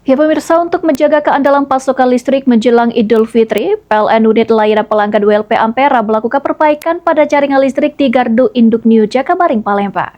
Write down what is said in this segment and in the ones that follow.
Ya pemirsa, untuk menjaga keandalan pasokan listrik menjelang Idul Fitri, PLN Unit Layanan Pelanggan WLP Ampera melakukan perbaikan pada jaringan listrik di Gardu Induk New Jakabaring, Palembang.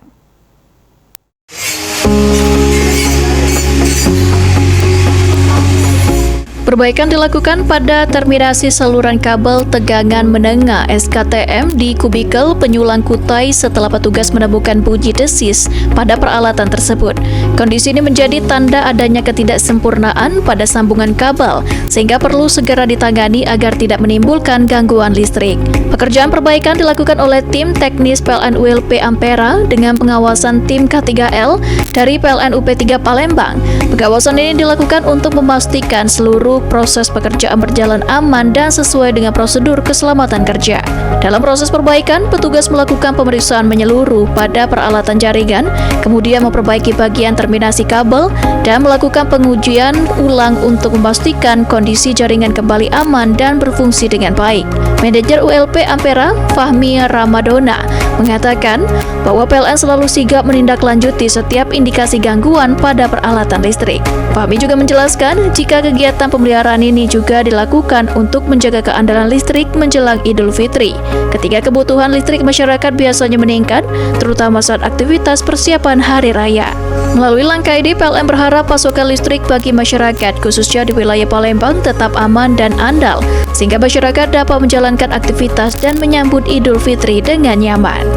Perbaikan dilakukan pada terminasi saluran kabel tegangan menengah SKTM di kubikel penyulang kutai setelah petugas menemukan buji desis pada peralatan tersebut. Kondisi ini menjadi tanda adanya ketidaksempurnaan pada sambungan kabel, sehingga perlu segera ditangani agar tidak menimbulkan gangguan listrik. Pekerjaan perbaikan dilakukan oleh tim teknis PLN ULP Ampera dengan pengawasan tim K3L dari PLN UP3 Palembang. Pengawasan ini dilakukan untuk memastikan seluruh proses pekerjaan berjalan aman dan sesuai dengan prosedur keselamatan kerja. Dalam proses perbaikan, petugas melakukan pemeriksaan menyeluruh pada peralatan jaringan, kemudian memperbaiki bagian terminasi kabel, dan melakukan pengujian ulang untuk memastikan kondisi jaringan kembali aman dan berfungsi dengan baik. Manajer ULP Ampera, Fahmi Ramadona, mengatakan bahwa PLN selalu sigap menindaklanjuti setiap indikasi gangguan pada peralatan listrik. Fahmi juga menjelaskan jika kegiatan pemeliharaan ini juga dilakukan untuk menjaga keandalan listrik menjelang Idul Fitri, ketika kebutuhan listrik masyarakat biasanya meningkat, terutama saat aktivitas persiapan Hari Raya. Melalui langkah ini, PLN berharap pasokan listrik bagi masyarakat, khususnya di wilayah Palembang, tetap aman dan andal, sehingga masyarakat dapat menjalankan aktivitas dan menyambut Idul Fitri dengan nyaman.